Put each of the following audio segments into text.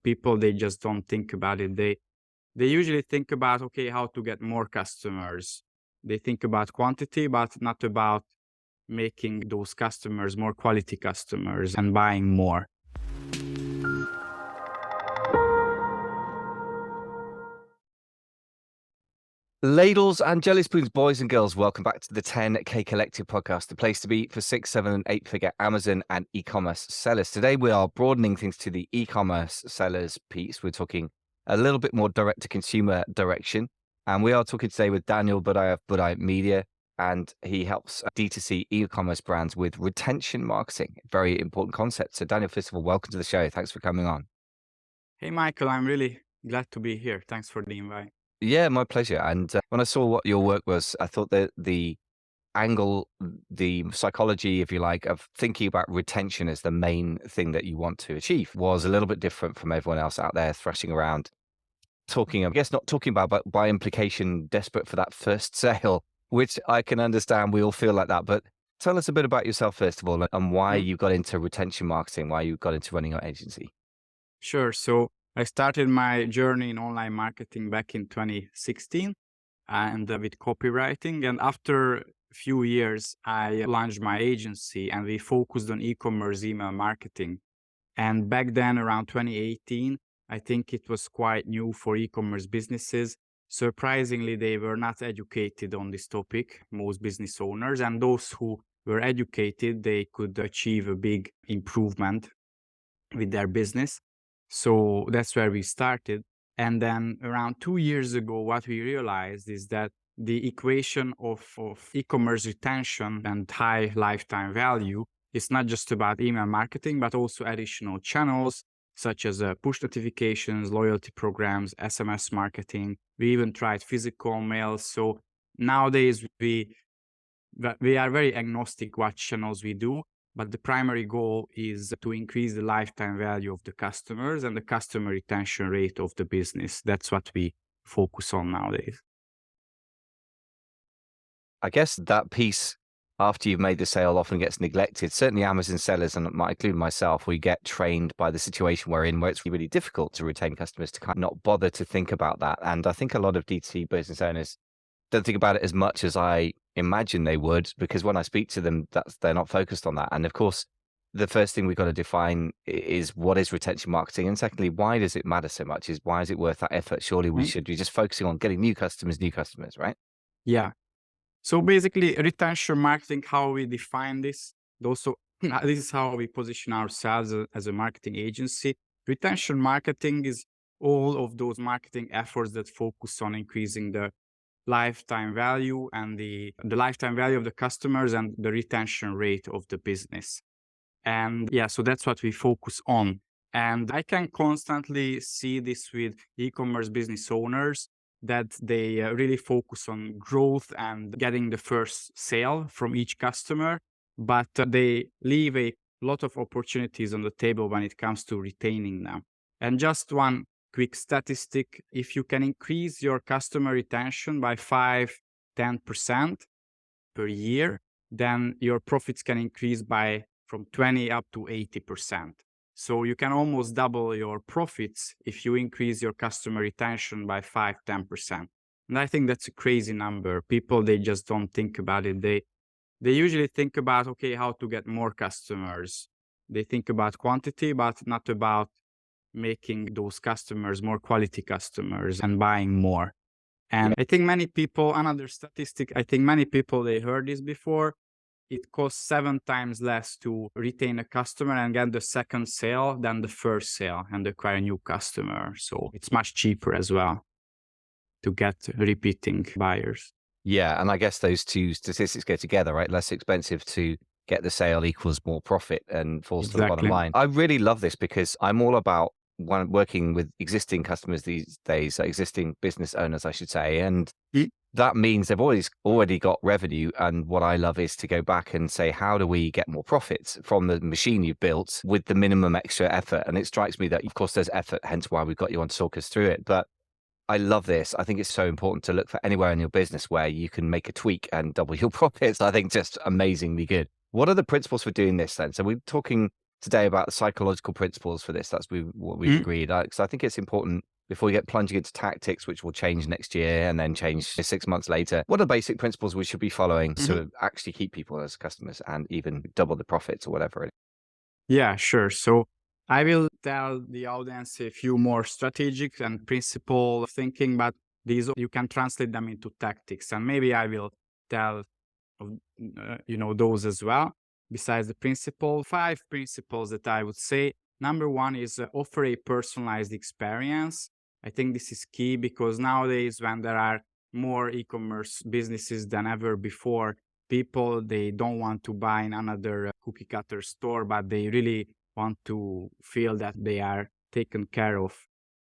people, they just don't think about it. They usually think about, okay, how to get more customers. They think about quantity, but not about making those customers more quality customers and buying more. Ladles and jelly spoons, boys and girls, welcome back to the 10K Collective podcast, the place to be for 6, 7, and 8-figure Amazon and e-commerce sellers. Today, we are broadening things to the e-commerce sellers piece. We're talking a little bit more direct-to-consumer direction. And we are talking today with Daniel Budai of Budai Media, and he helps D2C e-commerce brands with retention marketing. Very important concept. So Daniel, first of all, welcome to the show. Thanks for coming on. Hey, Michael, I'm really glad to be here. Thanks for the invite. Yeah, my pleasure. And when I saw what your work was, I thought that the angle, the psychology, if you like, of thinking about retention as the main thing that you want to achieve was a little bit different from everyone else out there thrashing around, talking, I guess not talking about, but by implication, desperate for that first sale, which I can understand. We all feel like that. But tell us a bit about yourself, first of all, and why you got into retention marketing, why you got into running your agency. Sure. So I started my journey in online marketing back in 2016 and with copywriting. And after a few years, I launched my agency and we focused on e-commerce email marketing. And back then, around 2018, I think it was quite new for e-commerce businesses. Surprisingly, they were not educated on this topic, most business owners. And those who were educated, they could achieve a big improvement with their business. So that's where we started. And then around 2 years ago, what we realized is that the equation of e-commerce retention and high lifetime value is not just about email marketing, but also additional channels such as push notifications, loyalty programs, SMS marketing. We even tried physical mail. So nowadays we are very agnostic what channels we do. But the primary goal is to increase the lifetime value of the customers and the customer retention rate of the business. That's what we focus on nowadays. I guess that piece, after you've made the sale, often gets neglected. Certainly Amazon sellers, and including myself, we get trained by the situation we're in, where it's really difficult to retain customers, to kind of not bother to think about that. And I think a lot of D2C business owners don't think about it as much as I imagine they would, because when I speak to them, they're not focused on that. And of course, the first thing we've got to define is what is retention marketing, and secondly, why does it matter so much? Why is it worth that effort? Surely we should be just focusing on getting new customers, right? Yeah. So basically, retention marketing, how we define this, also this is how we position ourselves as a marketing agency. Retention marketing is all of those marketing efforts that focus on increasing the lifetime value and the lifetime value of the customers and the retention rate of the business. And yeah, so that's what we focus on. And I can constantly see this with e-commerce business owners, that they really focus on growth and getting the first sale from each customer, but they leave a lot of opportunities on the table when it comes to retaining them. And just one quick statistic, if you can increase your customer retention by 5-10% per year, then your profits can increase by from 20 up to 80%. So you can almost double your profits if you increase your customer retention by 5-10%. And I think that's a crazy number. People, they just don't think about it. They usually think about, okay, how to get more customers. They think about quantity, but not about making those customers more quality customers and buying more. And I think many people, another statistic, I think many people, they heard this before. It costs 7 times less to retain a customer and get the second sale than the first sale and acquire a new customer. So it's much cheaper as well to get repeating buyers. Yeah. And I guess those two statistics go together, right? Less expensive to get the sale equals more profit and falls to the bottom line. I really love this because I'm all about working with existing customers these days, existing business owners, I should say. And that means they've already got revenue. And what I love is to go back and say, how do we get more profits from the machine you've built with the minimum extra effort? And it strikes me that, of course, there's effort, hence why we've got you on to talk us through it. But I love this. I think it's so important to look for anywhere in your business where you can make a tweak and double your profits. I think just amazingly good. What are the principles for doing this then? So we're talking today about the psychological principles for this. What we've agreed. Because I think it's important before we get plunging into tactics, which will change next year and then change 6 months later. What are basic principles we should be following Mhm. to actually keep people as customers and even double the profits or whatever it is? Yeah, sure. So I will tell the audience a few more strategic and principle thinking, but these you can translate them into tactics. And maybe I will tell of, those as well. Besides the principle, 5 principles that I would say. Number one is offer a personalized experience. I think this is key because nowadays, when there are more e-commerce businesses than ever before, people they don't want to buy in another cookie cutter store, but they really want to feel that they are taken care of.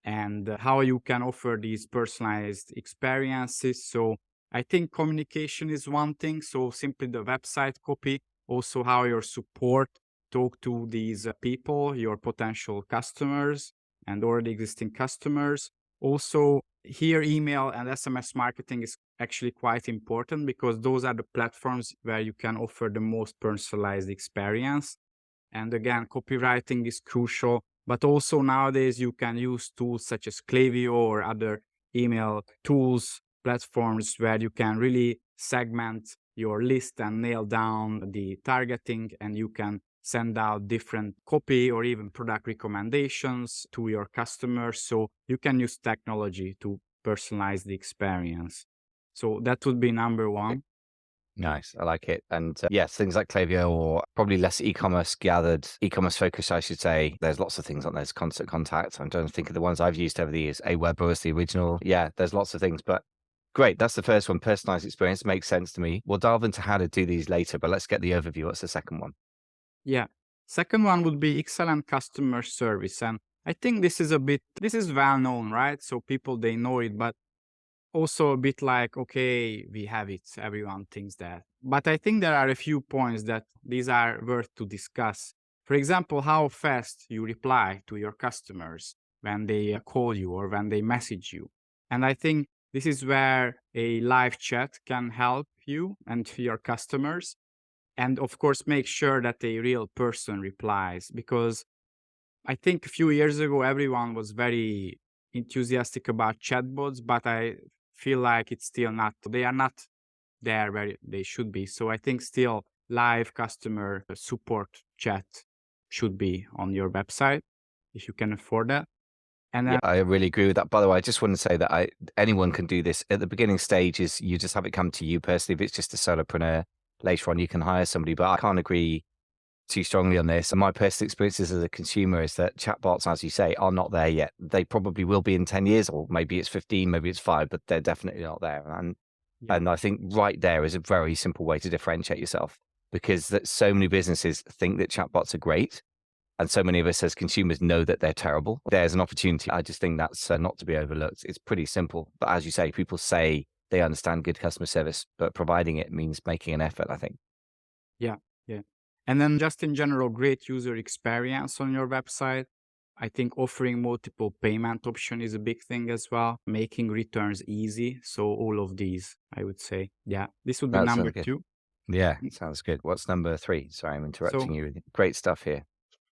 And how you can offer these personalized experiences. So I think communication is one thing. So simply the website copy, also how your support talk to these people, your potential customers and already existing customers. Also, here email and SMS marketing is actually quite important because those are the platforms where you can offer the most personalized experience. And again, copywriting is crucial, but also nowadays you can use tools such as Klaviyo or other email tools, platforms where you can really segment your list and nail down the targeting, and you can send out different copy or even product recommendations to your customers. So you can use technology to personalize the experience. So that would be number one. Nice. I like it. And yes, things like Klaviyo or probably less e-commerce focused, I should say. There's lots of things on There's Constant Contact. I'm trying to think of the ones I've used over the years. Aweber was the original. Yeah, there's lots of things. But great. That's the first one. Personalized experience makes sense to me. We'll delve into how to do these later, but let's get the overview. What's the second one? Yeah. Second one would be excellent customer service. And I think this is well known, right? So people, they know it, but also a bit like, okay, we have it. Everyone thinks that. But I think there are a few points that these are worth to discuss. For example, how fast you reply to your customers when they call you or when they message you. And I think this is where a live chat can help you and your customers. And of course, make sure that a real person replies because I think a few years ago, everyone was very enthusiastic about chatbots, but I feel like it's still not, they are not there where they should be. So I think still live customer support chat should be on your website if you can afford that. And Yeah, then, I really agree with that. By the way, I just want to say that anyone can do this. At the beginning stages, you just have it come to you personally. If it's just a solopreneur, later on you can hire somebody. But I can't agree too strongly on this. And my personal experiences as a consumer is that chatbots, as you say, are not there yet. They probably will be in 10 years, or maybe it's 15, maybe it's 5, but they're definitely not there. yeah, And I think right there is a very simple way to differentiate yourself because that so many businesses think that chatbots are great. And so many of us as consumers know that they're terrible. There's an opportunity. I just think that's not to be overlooked. It's pretty simple. But as you say, people say they understand good customer service, but providing it means making an effort, I think. yeah, yeah. And then just in general, great user experience on your website. I think offering multiple payment option is a big thing as well, making returns easy. So all of these, I would say, yeah, this would be That number sounds good. two. Yeah, sounds good. What's number 3? Sorry, I'm So, interrupting you. Great stuff here.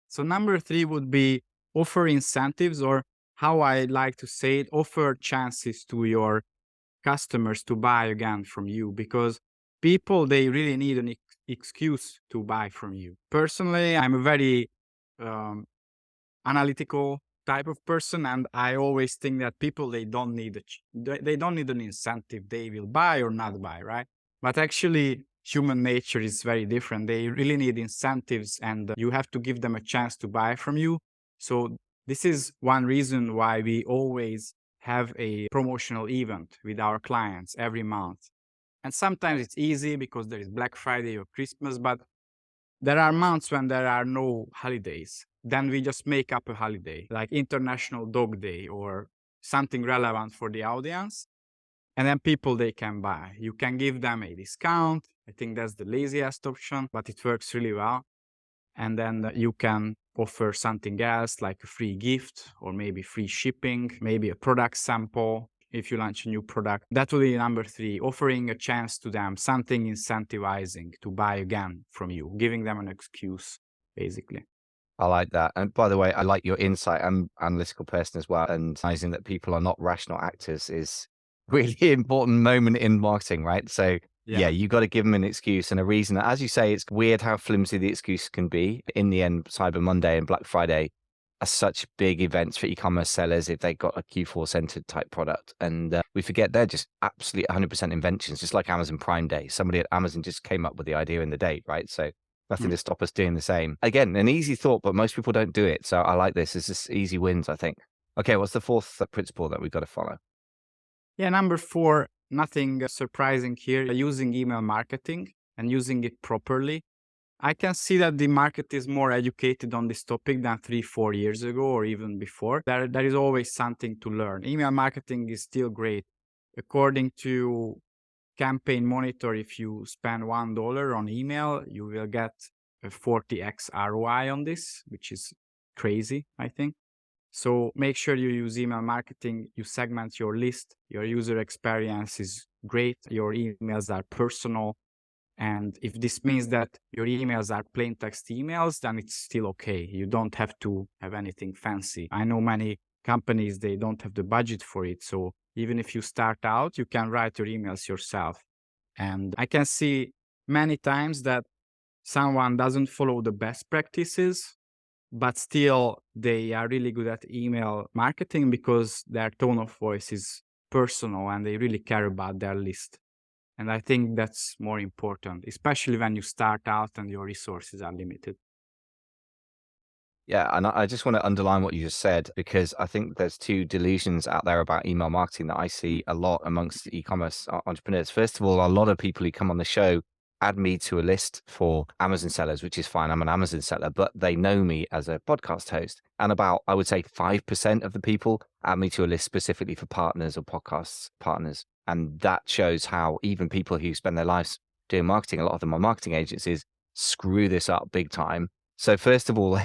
so number three would be offer incentives, or how I like to say it, offer chances to your customers to buy again from you because people, they really need an excuse to buy from you. Personally, I'm a very um, analytical type of person, and I always think that people, they don't need they don't need an incentive. They will buy or not buy, right? But actually human nature is very different. They really need incentives, and you have to give them a chance to buy from you. So this is one reason why we always have a promotional event with our clients every month. And sometimes it's easy because there is Black Friday or Christmas, but there are months when there are no holidays. Then we just make up a holiday, like International Dog Day or something relevant for the audience. And then people, they can buy. You can give them a discount. I think that's the laziest option, but it works really well. And then you can offer something else like a free gift or maybe free shipping, maybe a product sample if you launch a new product. That would be number three, offering a chance to them, something incentivizing to buy again from you, giving them an excuse, basically. I like that. And by the way, I like your insight. I'm an analytical person as well. And realizing that people are not rational actors is really important moment in marketing, right? So yeah, Yeah. you got to give them an excuse and a reason. As you say, it's weird how flimsy the excuse can be. In the end, Cyber Monday and Black Friday are such big events for e-commerce sellers if they got a Q4 centered type product. And we forget they're just absolute 100% inventions, just like Amazon Prime Day. Somebody at Amazon just came up with the idea and the date, right? So nothing Mm. to stop us doing the same. Again, an easy thought, but most people don't do it. So I like this. It's just easy wins, I think. Okay, what's the fourth principle that we've got to follow? Yeah, number four, nothing surprising here. Using email marketing and using it properly. I can see that the market is more educated on this topic than 3, 4 years ago or even before. There is always something to learn. Email marketing is still great. According to Campaign Monitor, if you spend $1 on email, you will get a 40x ROI on this, which is crazy, I think. So make sure you use email marketing, you segment your list, your user experience is great, your emails are personal. And if this means that your emails are plain text emails, then it's still okay. You don't have to have anything fancy. I know many companies, they don't have the budget for it. So even if you start out, you can write your emails yourself. And I can see many times that someone doesn't follow the best practices, but still they are really good at email marketing because their tone of voice is personal and they really care about their list. And I think that's more important, especially when you start out and your resources are limited. Yeah, and I just want to underline what you just said because I think there's two delusions out there about email marketing that I see a lot amongst e-commerce entrepreneurs. First of all, a lot of people who come on the show add me to a list for Amazon sellers, which is fine. I'm an Amazon seller, but they know me as a podcast host. And about, I would say, 5% of the people add me to a list specifically for partners or podcasts partners. And that shows how even people who spend their lives doing marketing, a lot of them are marketing agencies, screw this up big time. So first of all,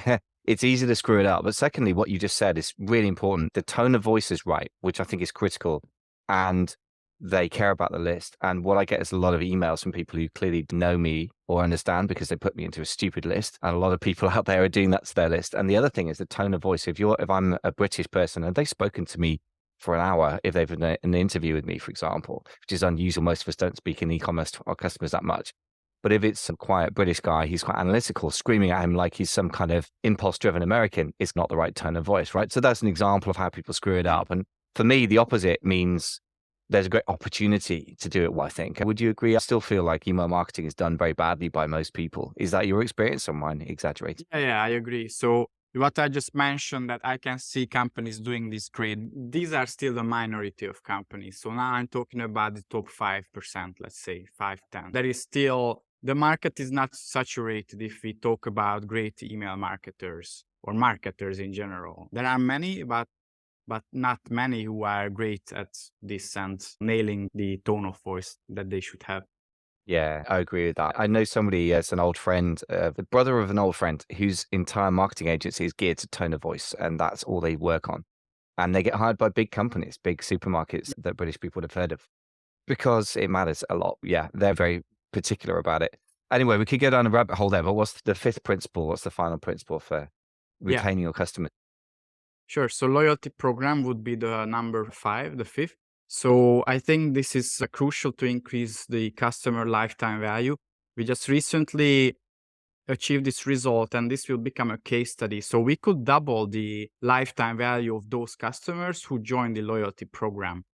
it's easy to screw it up. But secondly, what you just said is really important. The tone of voice is right, which I think is critical. And they care about the list. And what I get is a lot of emails from people who clearly know me or understand because they put me into a stupid list. And a lot of people out there are doing that to their list. And the other thing is the tone of voice. If I'm a British person and they've spoken to me for an hour, if they've done an interview with me, for example, which is unusual. Most of us don't speak in e-commerce to our customers that much. But if it's a quiet British guy, he's quite analytical, screaming at him like he's some kind of impulse-driven American, it's not the right tone of voice, right? So that's an example of how people screw it up. And for me, the opposite means there's a great opportunity to do it, well, I think. Would you agree? I still feel like email marketing is done very badly by most people. Is that your experience or mine exaggerated? Yeah, I agree. So what I just mentioned that I can see companies doing this great, these are still the minority of companies. So now I'm talking about the top 5%, let's say 5, 10. There is still, the market is not saturated if we talk about great email marketers or marketers in general. There are many, but not many who are great at this and nailing the tone of voice that they should have. Yeah, I agree with that. I know somebody as an old friend, the brother of an old friend, whose entire marketing agency is geared to tone of voice, and that's all they work on. And they get hired by big companies, big supermarkets that British people would have heard of because it matters a lot. Yeah, they're very particular about it. Anyway, we could go down a rabbit hole there, but what's the fifth principle? What's the final principle for Yeah, retaining your customers? sure. So loyalty program would be the number five, the fifth. So I think this is crucial to increase the customer lifetime value. We just recently achieved this result and this will become a case study. So we could double the lifetime value of those customers who join the loyalty program.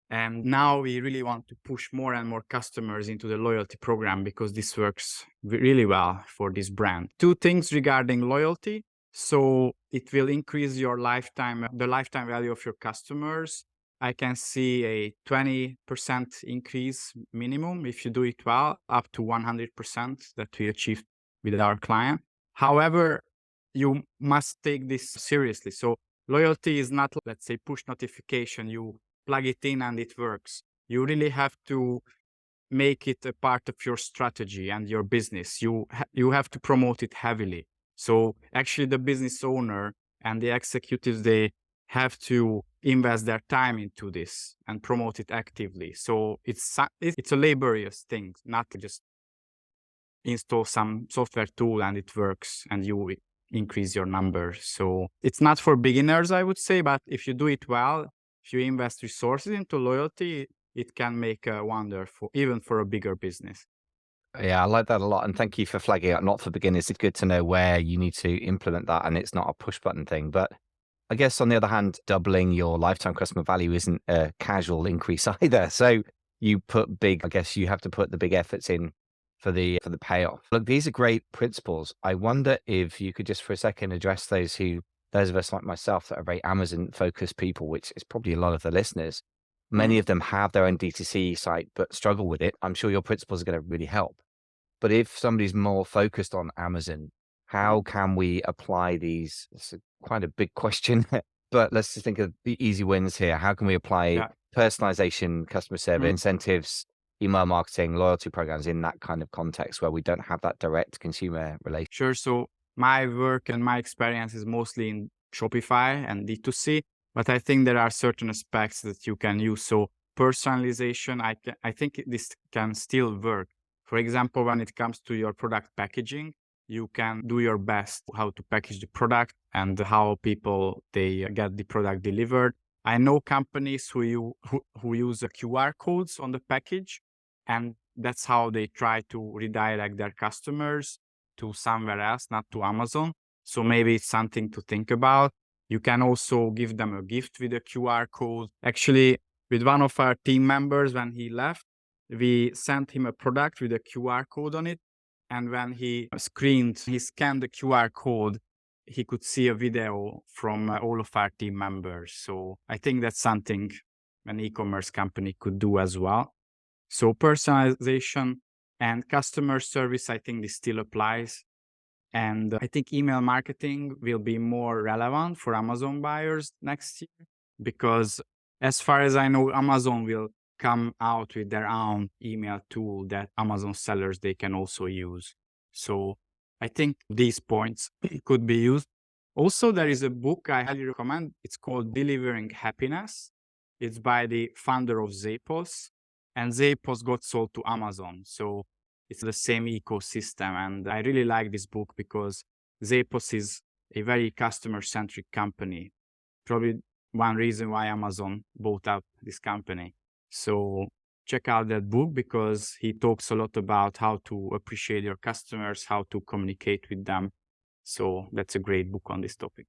And now we really want to push more and more customers into the loyalty program because this works really well for this brand. Two things regarding loyalty. So it will increase your lifetime, the lifetime value of your customers. I can see a 20% increase minimum if you do it well, up to 100% that we achieved with our client. However, you must take this seriously. So loyalty is not, let's say, push notification. You plug it in and it works. You really have to make it a part of your strategy and your business. You have to promote it heavily. So actually the business owner and the executives, they have to invest their time into this and promote it actively. So it's a laborious thing, not just install some software tool and it works and increase your numbers. So it's not for beginners, I would say, but if you do it well, if you invest resources into loyalty, it can make a wonder for even for a bigger business. Yeah, I like that a lot. And thank you for flagging out not for beginners. It's good to know where you need to implement that and it's not a push button thing. But I guess on the other hand, doubling your lifetime customer value isn't a casual increase either. So you put big, I guess you have to put the big efforts in for the payoff. Look, these are great principles. I wonder if you could just for a second address those of us like myself that are very Amazon focused people, which is probably a lot of the listeners. Many of them have their own D2C site, but struggle with it. I'm sure your principles are going to really help. But if somebody's more focused on Amazon, how can we apply these? It's quite a big question, but let's just think of the easy wins here. How can we apply Yeah. personalization, customer service, Mm. incentives, email marketing, loyalty programs in that kind of context where we don't have that direct consumer relation? Sure. So my work and my experience is mostly in Shopify and D2C, but I think there are certain aspects that you can use. So personalization, I think this can still work. For example, when it comes to your product packaging, you can do your best how to package the product and how people they get the product delivered. I know companies who use the QR codes on the package, and that's how they try to redirect their customers to somewhere else, not to Amazon. So maybe it's something to think about. You can also give them a gift with a QR code. Actually, with one of our team members, when he left, we sent him a product with a QR code on it. And when he scanned the QR code, he could see a video from all of our team members. So I think that's something an e-commerce company could do as well. So personalization and customer service, I think this still applies. And I think email marketing will be more relevant for Amazon buyers next year because, as far as I know, Amazon will come out with their own email tool that Amazon sellers they can also use. So I think these points could be used. Also, there is a book I highly recommend. It's called Delivering Happiness. It's by the founder of Zappos, and Zappos got sold to Amazon. So it's the same ecosystem. And I really like this book because Zappos is a very customer centric company. Probably one reason why Amazon bought out this company. So check out that book because he talks a lot about how to appreciate your customers, how to communicate with them. So that's a great book on this topic.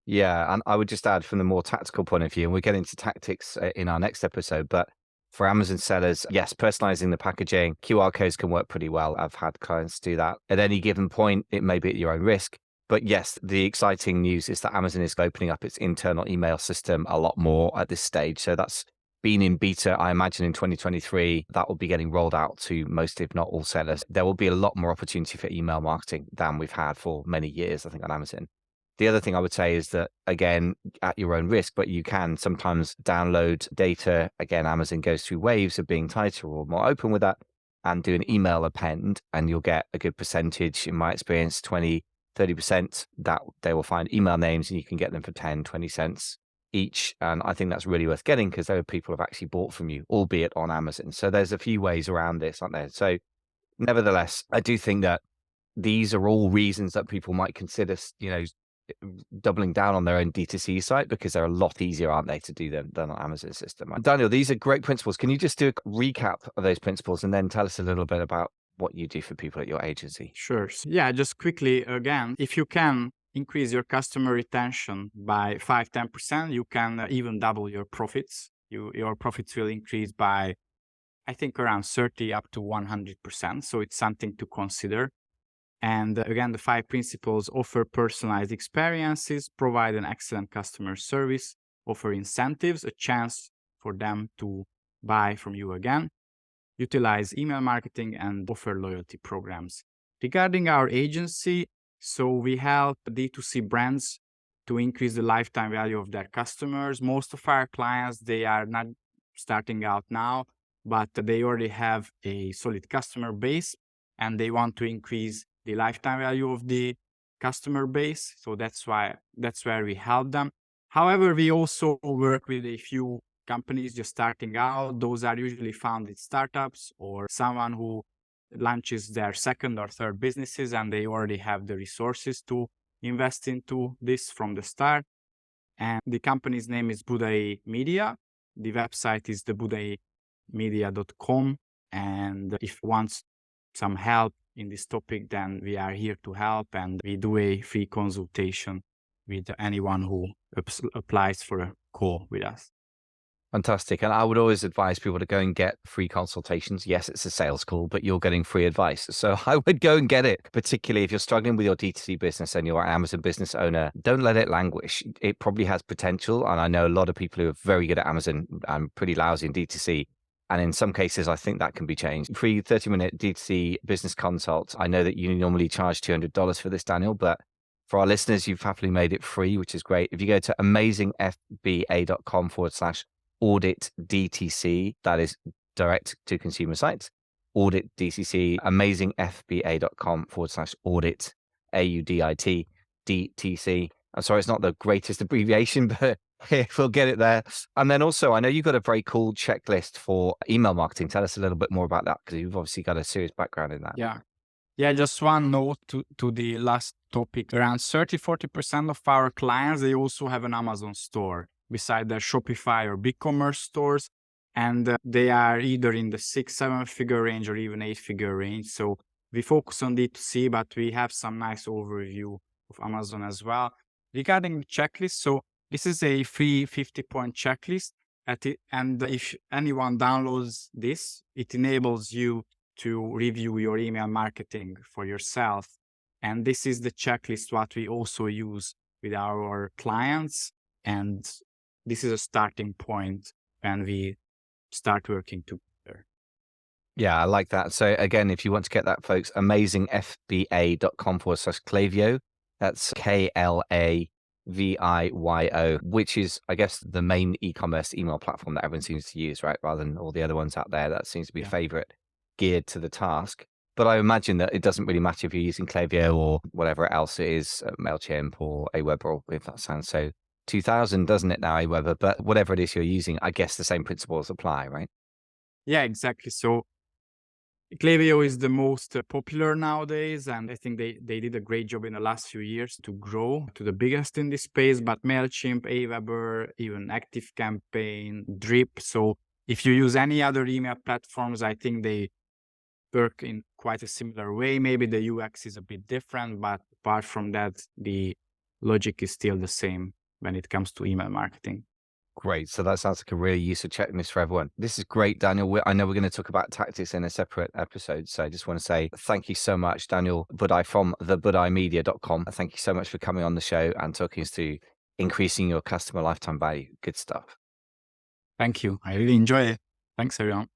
Yeah, and I would just add from the more tactical point of view, and we'll get into tactics in our next episode, but for Amazon sellers, yes, personalizing the packaging, QR codes can work pretty well. I've had clients do that. At any given point, it may be at your own risk. But yes, the exciting news is that Amazon is opening up its internal email system a lot more at this stage. So that's been in beta, I imagine in 2023, that will be getting rolled out to most, if not all sellers. There will be a lot more opportunity for email marketing than we've had for many years, I think, on Amazon. The other thing I would say is that, again, at your own risk, but you can sometimes download data. Again, Amazon goes through waves of being tighter or more open with that and do an email append, and you'll get a good percentage, in my experience, 20, 30%, that they will find email names and you can get them for 10, 20 cents each. And I think that's really worth getting because there are people who have actually bought from you, albeit on Amazon. So there's a few ways around this, aren't there? So nevertheless, I do think that these are all reasons that people might consider, doubling down on their own D2C site because they're a lot easier, aren't they, to do them than on Amazon system. Daniel, these are great principles. Can you just do a recap of those principles and then tell us a little bit about what you do for people at your agency? Sure. So, yeah, just quickly again, if you can increase your customer retention by 5-10%, you can even double your profits. Your profits will increase by, I think, around 30 up to 100%. So it's something to consider. And again, the 5 principles: offer personalized experiences, provide an excellent customer service, offer incentives, a chance for them to buy from you again, utilize email marketing, and offer loyalty programs. Regarding our agency, so we help D2C brands to increase the lifetime value of their customers. Most of our clients, they are not starting out now, but they already have a solid customer base and they want to increase the lifetime value of the customer base. So that's where we help them. However, we also work with a few companies just starting out. Those are usually founded startups or someone who launches their second or third businesses and they already have the resources to invest into this from the start. And the company's name is Budai Media. The website is thebudaimedia.com. And if you want some help in this topic, then we are here to help, and we do a free consultation with anyone who applies for a call with us. Fantastic. And I would always advise people to go and get free consultations. Yes, it's a sales call, but you're getting free advice. So I would go and get it, particularly if you're struggling with your D2C business and you're an Amazon business owner. Don't let it languish. It probably has potential. And I know a lot of people who are very good at Amazon and pretty lousy in D2C. And in some cases, I think that can be changed. Free 30-minute D2C business consult. I know that you normally charge $200 for this, Daniel, but for our listeners, you've happily made it free, which is great. If you go to amazingfba.com/audit DTC, that is direct to consumer sites, audit DTC, amazingfba.com/audit, AUDIT DTC. I'm sorry, it's not the greatest abbreviation, but we'll get it there. And then also, I know you've got a very cool checklist for email marketing. Tell us a little bit more about that, because you've obviously got a serious background in that. Yeah, just one note to the last topic. Around 30-40% of our clients, they also have an Amazon store beside their Shopify or BigCommerce stores. And they are either in the 6-7 figure range or even 8-figure range. So we focus on D2C, but we have some nice overview of Amazon as well. Regarding the checklist, so this is a free 50-point checklist. And if anyone downloads this, it enables you to review your email marketing for yourself. And this is the checklist what we also use with our clients. And this is a starting point when we start working together. Yeah, I like that. So again, if you want to get that, folks, amazingfba.com/Klaviyo. That's KLAVIYO, which is, I guess, the main e-commerce email platform that everyone seems to use, right? Rather than all the other ones out there. That seems to be favorite, geared to the task. But I imagine that it doesn't really matter if you're using Klaviyo or whatever else it is, MailChimp or Aweber, or if that sounds so 2000, doesn't it now, Aweber? But whatever it is you're using, I guess the same principles apply, right? Yeah, exactly. So Klaviyo is the most popular nowadays, and I think they did a great job in the last few years to grow to the biggest in this space. But MailChimp, Aweber, even ActiveCampaign, Drip. So if you use any other email platforms, I think they work in quite a similar way. Maybe the UX is a bit different, but apart from that, the logic is still the same when it comes to email marketing. Great. So that sounds like a really useful checklist for everyone. This is great, Daniel. I know we're going to talk about tactics in a separate episode. So I just want to say thank you so much, Daniel Budai from thebudaimedia.com. Thank you so much for coming on the show and talking us through increasing your customer lifetime value. Good stuff. Thank you. I really enjoy it. Thanks, everyone.